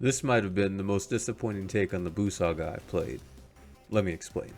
This might have been the most disappointing take on the Buu Saga I've played. Let me explain.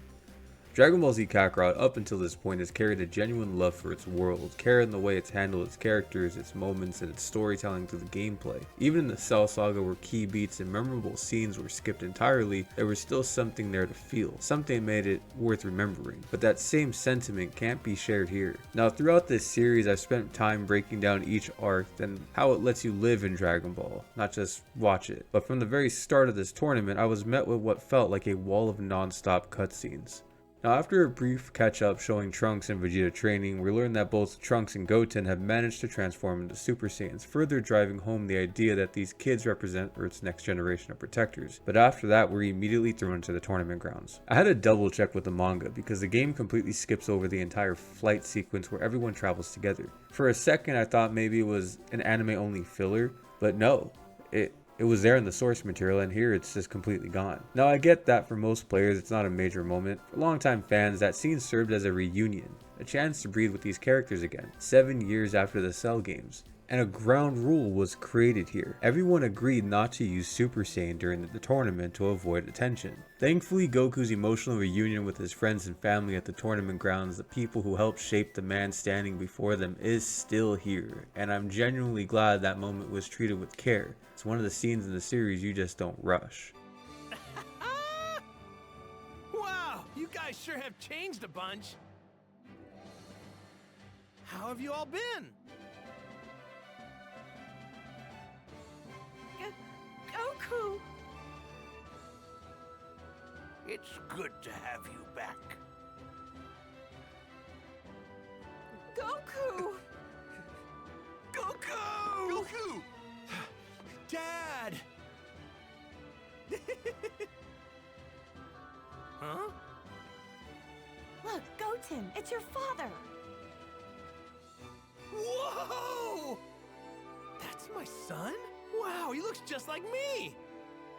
Dragon Ball Z Kakarot up until this point has carried a genuine love for its world, care in the way it's handled its characters, its moments, and its storytelling through the gameplay. Even in the Cell Saga where key beats and memorable scenes were skipped entirely, there was still something there to feel, something made it worth remembering. But that same sentiment can't be shared here. Now throughout this series I've spent time breaking down each arc and how it lets you live in Dragon Ball, not just watch it. But from the very start of this tournament I was met with what felt like a wall of non-stop cutscenes. Now after a brief catch-up showing Trunks and Vegeta training, we learn that both Trunks and Goten have managed to transform into Super Saiyans, further driving home the idea that these kids represent Earth's next generation of protectors. But after that, we're immediately thrown into the tournament grounds. I had to double check with the manga because the game completely skips over the entire flight sequence where everyone travels together. For a second I thought maybe it was an anime only filler, but no, it was there in the source material, and here it's just completely gone. Now I get that for most players it's not a major moment. For longtime fans, that scene served as a reunion, a chance to breathe with these characters again, 7 years after the Cell games. And a ground rule was created here. Everyone agreed not to use Super Saiyan during the tournament to avoid attention. Thankfully, Goku's emotional reunion with his friends and family at the tournament grounds, the people who helped shape the man standing before them, is still here. And I'm genuinely glad that moment was treated with care. It's one of the scenes in the series you just don't rush. Wow, you guys sure have changed a bunch. How have you all been? Goku! It's good to have you back. Goku! Goku! Goku! Dad! Huh? Look, Goten, it's your father! Whoa! That's my son? Wow, he looks just like me!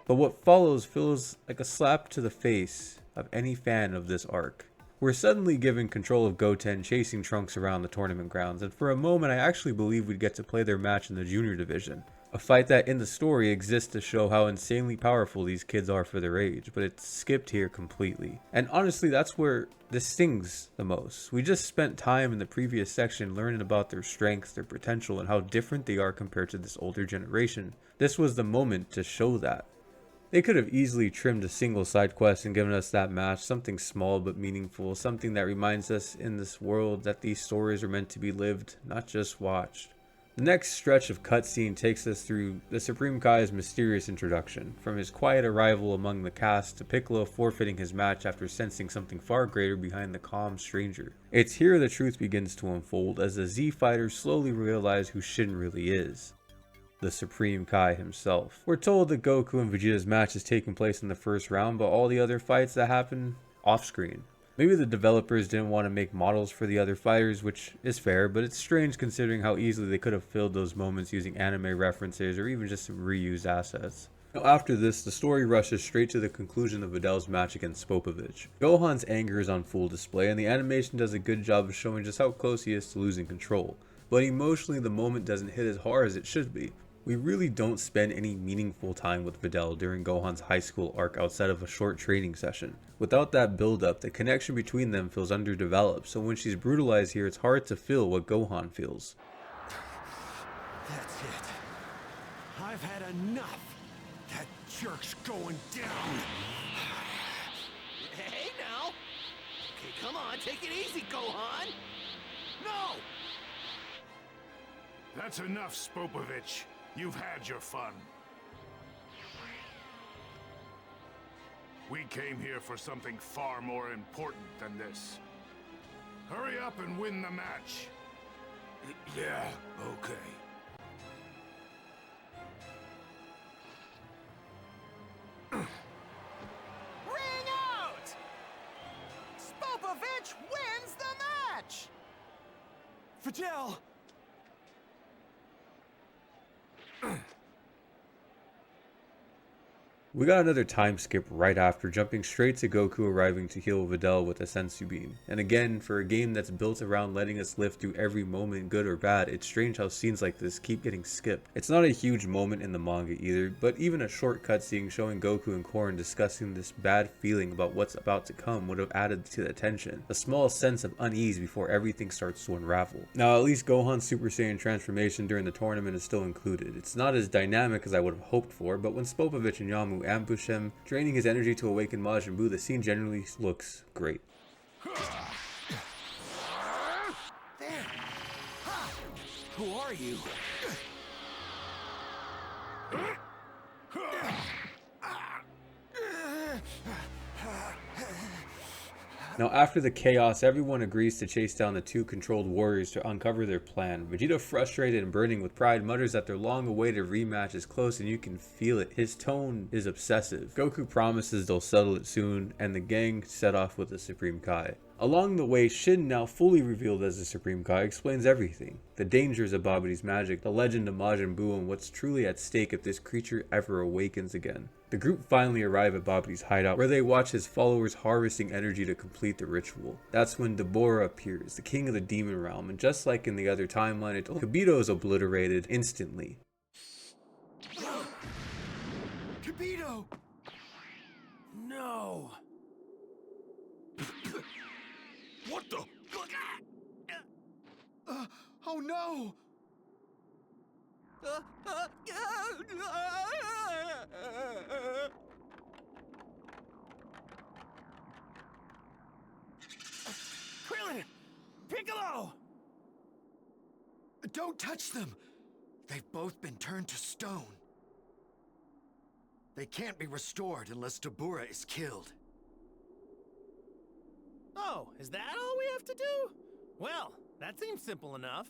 But what follows feels like a slap to the face of any fan of this arc. We're suddenly given control of Goten chasing Trunks around the tournament grounds, and for a moment I actually believe we'd get to play their match in the junior division. A fight that in the story exists to show how insanely powerful these kids are for their age, but it's skipped here completely. And honestly, that's where this stings the most. We just spent time in the previous section learning about their strengths, their potential, and how different they are compared to this older generation. This was the moment to show that. They could have easily trimmed a single side quest and given us that match, something small but meaningful, something that reminds us in this world that these stories are meant to be lived, not just watched. The next stretch of cutscene takes us through the Supreme Kai's mysterious introduction, from his quiet arrival among the cast to Piccolo forfeiting his match after sensing something far greater behind the calm stranger. It's here the truth begins to unfold as the Z fighters slowly realize who Shin really is. The Supreme Kai himself. We're told that Goku and Vegeta's match is taking place in the first round, but all the other fights that happen off screen. Maybe the developers didn't want to make models for the other fighters, which is fair, but it's strange considering how easily they could have filled those moments using anime references or even just some reused assets. Now after this, the story rushes straight to the conclusion of Vidal's match against Spopovich. Gohan's anger is on full display, and the animation does a good job of showing just how close he is to losing control. But emotionally, the moment doesn't hit as hard as it should be. We really don't spend any meaningful time with Videl during Gohan's high school arc outside of a short training session. Without that build-up, the connection between them feels underdeveloped, so when she's brutalized here, it's hard to feel what Gohan feels. That's it. I've had enough. That jerk's going down. Hey now. Okay, come on, take it easy, Gohan. No! That's enough, Spopovich. You've had your fun. We came here for something far more important than this. Hurry up and win the match. Yeah, okay. Ring out! Spopovich wins the match! Fidel! We got another time skip right after, jumping straight to Goku arriving to heal Videl with a sensu bean. And again, for a game that's built around letting us live through every moment, good or bad, it's strange how scenes like this keep getting skipped. It's not a huge moment in the manga either, but even a short cutscene showing Goku and Korin discussing this bad feeling about what's about to come would have added to the tension. A small sense of unease before everything starts to unravel. Now at least Gohan's Super Saiyan transformation during the tournament is still included. It's not as dynamic as I would have hoped for, but when Spopovich and Yamu ambush him, draining his energy to awaken Majin Buu, the scene generally looks great. There. Ha! Who are you? Now after the chaos, everyone agrees to chase down the two controlled warriors to uncover their plan. Vegeta, frustrated and burning with pride, mutters that their long-awaited rematch is close and you can feel it. His tone is obsessive. Goku promises they'll settle it soon, and the gang set off with the Supreme Kai. Along the way, Shin, now fully revealed as the Supreme Kai, explains everything. The dangers of Babidi's magic, the legend of Majin Buu, and what's truly at stake if this creature ever awakens again. The group finally arrive at Babidi's hideout, where they watch his followers harvesting energy to complete the ritual. That's when Deborah appears, the king of the demon realm, and just like in the other timeline, Kibito is obliterated instantly. Kibito! No! What the? Oh no! Krillin! Piccolo! Don't touch them! They've both been turned to stone. They can't be restored unless Deborah is killed. Oh, is that all we have to do? Well, that seems simple enough.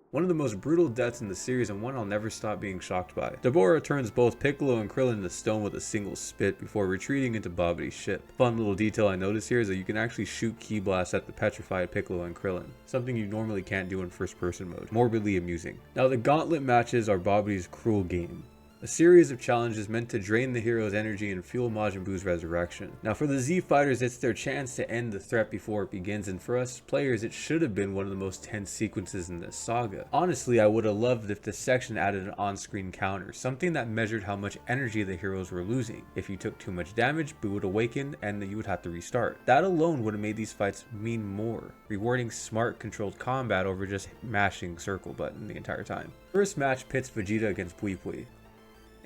One of the most brutal deaths in the series, and one I'll never stop being shocked by. Deborah turns both Piccolo and Krillin into stone with a single spit before retreating into Babidi's ship. Fun little detail I noticed here is that you can actually shoot ki blasts at the petrified Piccolo and Krillin, something you normally can't do in first person mode. Morbidly amusing. Now the gauntlet matches are Babidi's cruel game. A series of challenges meant to drain the hero's energy and fuel Majin Buu's resurrection. Now for the Z fighters, it's their chance to end the threat before it begins, and for us players, it should have been one of the most tense sequences in this saga. Honestly, I would have loved if this section added an on-screen counter, something that measured how much energy the heroes were losing. If you took too much damage, Buu would awaken and you would have to restart. That alone would have made these fights mean more, rewarding smart controlled combat over just mashing circle button the entire time. First match pits Vegeta against Pui Pui.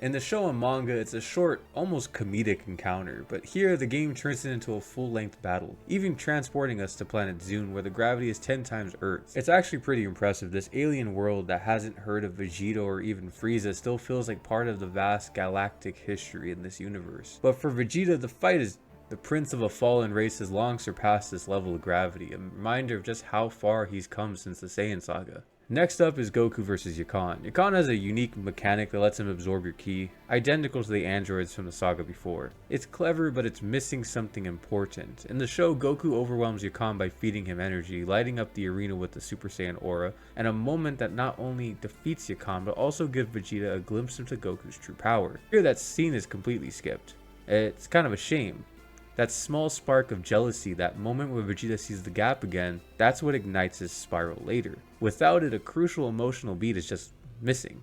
In the show and manga, it's a short, almost comedic encounter, but here the game turns it into a full-length battle, even transporting us to planet Zune where the gravity is 10 times Earth's. It's actually pretty impressive. This alien world that hasn't heard of Vegeta or even Frieza still feels like part of the vast galactic history in this universe. But for Vegeta, the fight is the prince of a fallen race has long surpassed this level of gravity, a reminder of just how far he's come since the Saiyan saga. Next up is Goku vs Yakan. Yakan has a unique mechanic that lets him absorb your ki, identical to the androids from the saga before. It's clever, but it's missing something important. In the show, Goku overwhelms Yakan by feeding him energy, lighting up the arena with the Super Saiyan aura, and a moment that not only defeats Yakan, but also gives Vegeta a glimpse into Goku's true power. Here that scene is completely skipped. It's kind of a shame. That small spark of jealousy, that moment where Vegeta sees the gap again, that's what ignites his spiral later. Without it, a crucial emotional beat is just missing.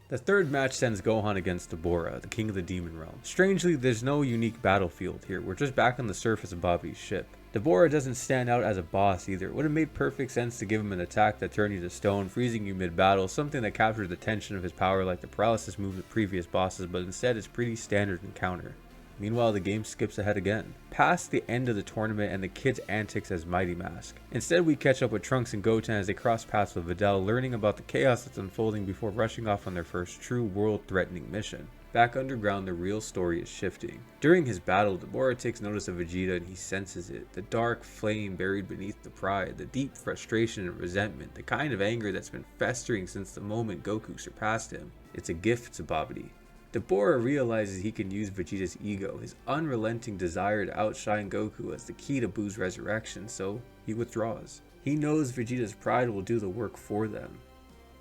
The third match sends Gohan against Deborah, the king of the demon realm. Strangely, there's no unique battlefield here, we're just back on the surface of Babidi's ship. Deborah doesn't stand out as a boss either. It would have made perfect sense to give him an attack that turned you to stone, freezing you mid-battle, something that captures the tension of his power like the paralysis move of previous bosses, but instead it's pretty standard encounter. Meanwhile, the game skips ahead again, past the end of the tournament and the kids' antics as Mighty Mask. Instead, we catch up with Trunks and Goten as they cross paths with Videl, learning about the chaos that's unfolding before rushing off on their first true world-threatening mission. Back underground, the real story is shifting. During his battle, Deborah takes notice of Vegeta and he senses it. The dark flame buried beneath the pride, the deep frustration and resentment, the kind of anger that's been festering since the moment Goku surpassed him. It's a gift to Babidi. Deborah realizes he can use Vegeta's ego, his unrelenting desire to outshine Goku as the key to Buu's resurrection, so he withdraws. He knows Vegeta's pride will do the work for them.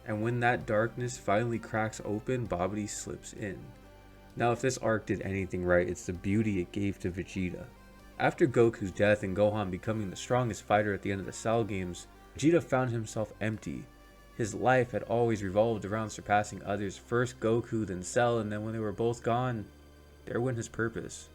And when that darkness finally cracks open, Babidi slips in. Now if this arc did anything right, it's the beauty it gave to Vegeta. After Goku's death and Gohan becoming the strongest fighter at the end of the Cell games, Vegeta found himself empty. His life had always revolved around surpassing others, first Goku, then Cell, and then when they were both gone, there went his purpose.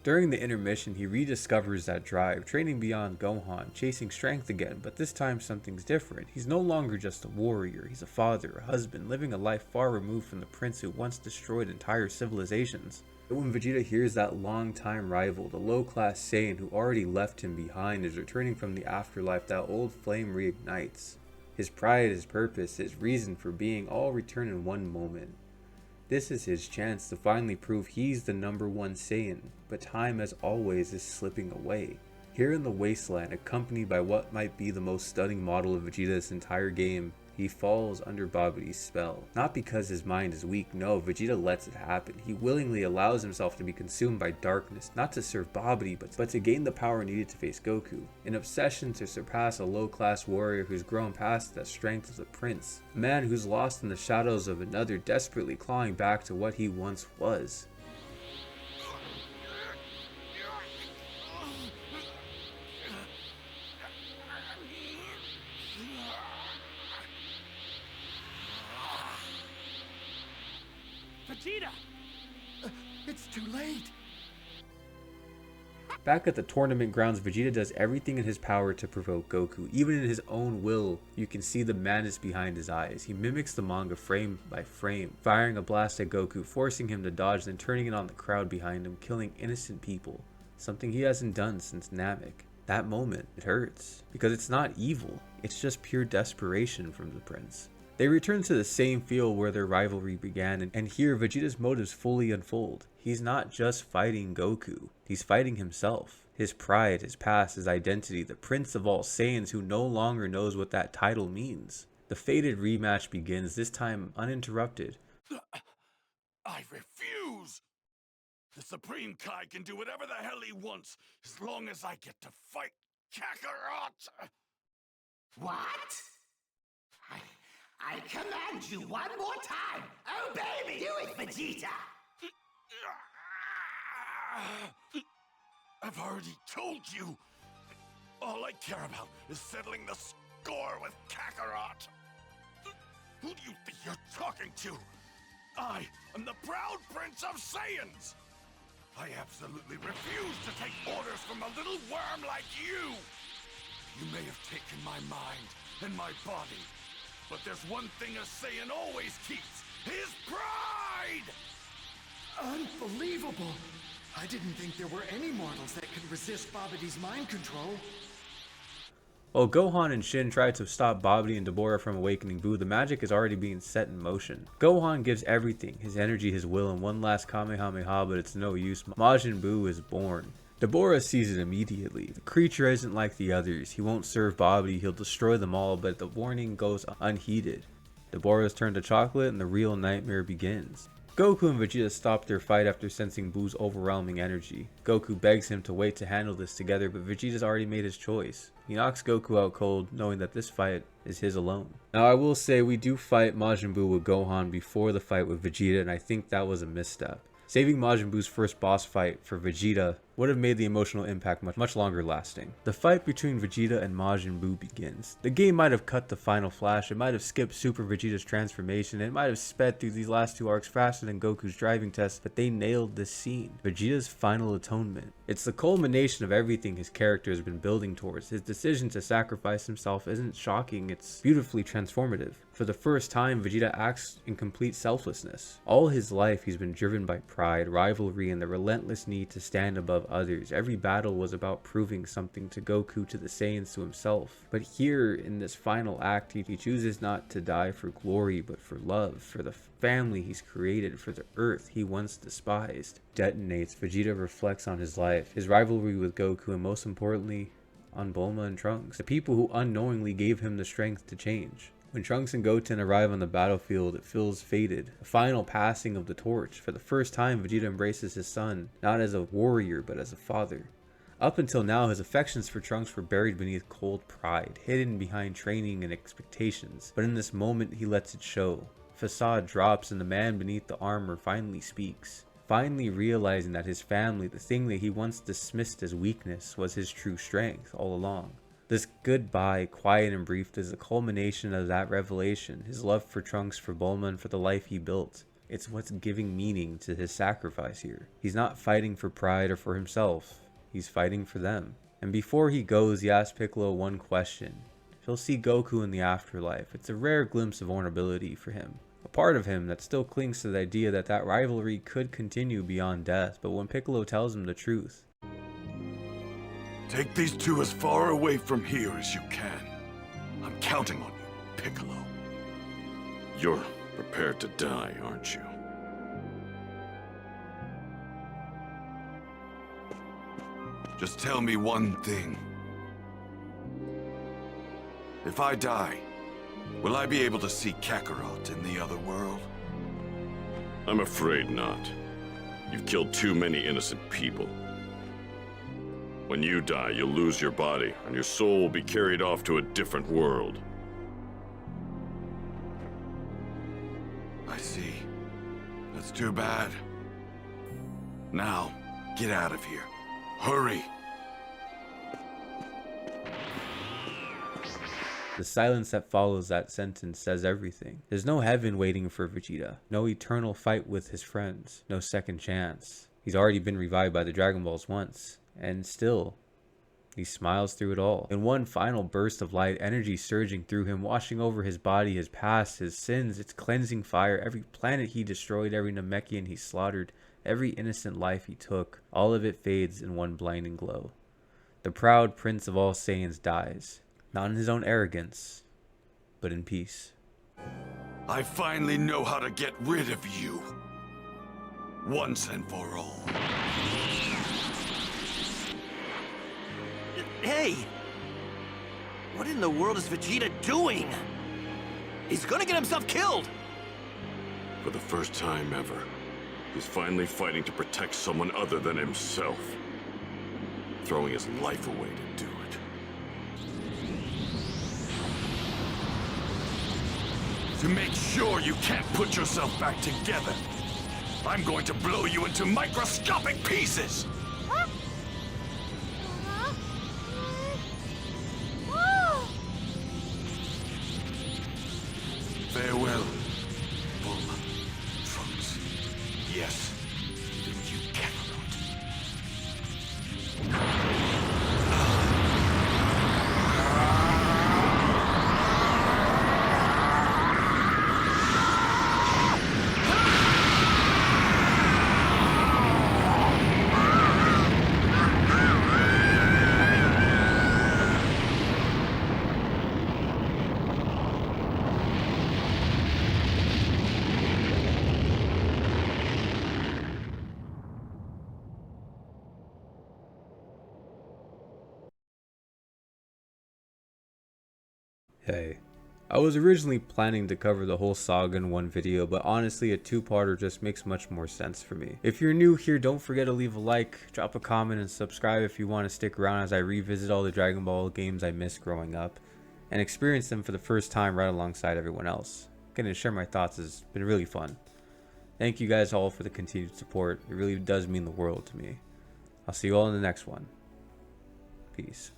During the intermission, he rediscovers that drive, training beyond Gohan, chasing strength again, but this time something's different. He's no longer just a warrior, he's a father, a husband, living a life far removed from the prince who once destroyed entire civilizations. But when Vegeta hears that long-time rival, the low-class Saiyan who already left him behind, is returning from the afterlife, that old flame reignites. His pride, his purpose, his reason for being all return in one moment. This is his chance to finally prove he's the #1 Saiyan, but time as always is slipping away. Here in the wasteland, accompanied by what might be the most stunning model of Vegeta's entire game, he falls under Babidi's spell. Not because his mind is weak, no, Vegeta lets it happen. He willingly allows himself to be consumed by darkness, not to serve Babidi, but to gain the power needed to face Goku. An obsession to surpass a low-class warrior who's grown past the strength of the prince. A man who's lost in the shadows of another, desperately clawing back to what he once was. Vegeta! It's too late! Back at the tournament grounds, Vegeta does everything in his power to provoke Goku. Even in his own will, you can see the madness behind his eyes. He mimics the manga frame by frame, firing a blast at Goku, forcing him to dodge, then turning it on the crowd behind him, killing innocent people. Something he hasn't done since Namek. That moment, it hurts. Because it's not evil, it's just pure desperation from the prince. They return to the same field where their rivalry began, and here Vegeta's motives fully unfold. He's not just fighting Goku, he's fighting himself. His pride, his past, his identity, the prince of all Saiyans who no longer knows what that title means. The fated rematch begins, this time uninterrupted. I refuse! The Supreme Kai can do whatever the hell he wants, as long as I get to fight Kakarot! What? I command you one more time! Obey me! Do it, Vegeta! I've already told you! All I care about is settling the score with Kakarot! Who do you think you're talking to? I am the proud Prince of Saiyans! I absolutely refuse to take orders from a little worm like you! You may have taken my mind and my body, but there's one thing a Saiyan always keeps, his pride! Unbelievable! I didn't think there were any mortals that could resist Babidi's mind control. While Gohan and Shin try to stop Babidi and Dabura from awakening Buu, the magic is already being set in motion. Gohan gives everything, his energy, his will, and one last Kamehameha, but it's no use. Majin Buu is born. Dabura sees it immediately. The creature isn't like the others. He won't serve Babidi, he'll destroy them all, but the warning goes unheeded. Dabura is turned to chocolate and the real nightmare begins. Goku and Vegeta stop their fight after sensing Buu's overwhelming energy. Goku begs him to wait to handle this together, but Vegeta's already made his choice. He knocks Goku out cold, knowing that this fight is his alone. Now I will say we do fight Majin Buu with Gohan before the fight with Vegeta, and I think that was a misstep. Saving Majin Buu's first boss fight for Vegeta would have made the emotional impact much longer lasting. The fight between Vegeta and Majin Buu begins. The game might have cut the final flash, it might have skipped Super Vegeta's transformation, it might have sped through these last two arcs faster than Goku's driving test, but they nailed this scene. Vegeta's final atonement. It's the culmination of everything his character has been building towards. His decision to sacrifice himself isn't shocking, it's beautifully transformative. For the first time, Vegeta acts in complete selflessness. All his life he's been driven by pride, rivalry, and the relentless need to stand above others. Every battle was about proving something to Goku, to the Saiyans, to himself. But here, in this final act, he chooses not to die for glory, but for love, for the family he's created, for the Earth he once despised. Detonates. Vegeta reflects on his life, his rivalry with Goku, and most importantly, on Bulma and Trunks, the people who unknowingly gave him the strength to change. When Trunks and Goten arrive on the battlefield, it feels fated, a final passing of the torch. For the first time, Vegeta embraces his son, not as a warrior, but as a father. Up until now, his affections for Trunks were buried beneath cold pride, hidden behind training and expectations. But in this moment, he lets it show. Facade drops and the man beneath the armor finally speaks. finally realizing that his family, the thing that he once dismissed as weakness, was his true strength all along. This goodbye, quiet and brief, is the culmination of that revelation, his love for Trunks, for Bulma, and for the life he built. It's what's giving meaning to his sacrifice here. He's not fighting for pride or for himself, he's fighting for them. And before he goes, he asks Piccolo one question. He'll see Goku in the afterlife. It's a rare glimpse of vulnerability for him. A part of him that still clings to the idea that that rivalry could continue beyond death, but when Piccolo tells him the truth. Take these two as far away from here as you can. I'm counting on you, Piccolo. You're prepared to die, aren't you? Just tell me one thing. If I die, will I be able to see Kakarot in the other world? I'm afraid not. You've killed too many innocent people. When you die, you'll lose your body, and your soul will be carried off to a different world. I see. That's too bad. Now, get out of here. Hurry! The silence that follows that sentence says everything. There's no heaven waiting for Vegeta, no eternal fight with his friends, no second chance. He's already been revived by the Dragon Balls once, and still, he smiles through it all. In one final burst of light, energy surging through him, washing over his body, his past, his sins, its cleansing fire, every planet he destroyed, every Namekian he slaughtered, every innocent life he took, all of it fades in one blinding glow. The proud prince of all Saiyans dies. Not in his own arrogance, but in peace. I finally know how to get rid of you. Once and for all. Hey! What in the world is Vegeta doing? He's gonna get himself killed! For the first time ever, he's finally fighting to protect someone other than himself. Throwing his life away to do it. To make sure you can't put yourself back together, I'm going to blow you into microscopic pieces! Farewell, Bulma, Trunks. Yes, even you, Kakarot. Hey, I was originally planning to cover the whole saga in one video, but honestly a two-parter just makes much more sense for me. If you're new here, don't forget to leave a like, drop a comment, and subscribe if you want to stick around as I revisit all the Dragon Ball games I missed growing up, and experience them for the first time right alongside everyone else. Getting to share my thoughts has been really fun. Thank you guys all for the continued support, it really does mean the world to me. I'll see you all in the next one. Peace.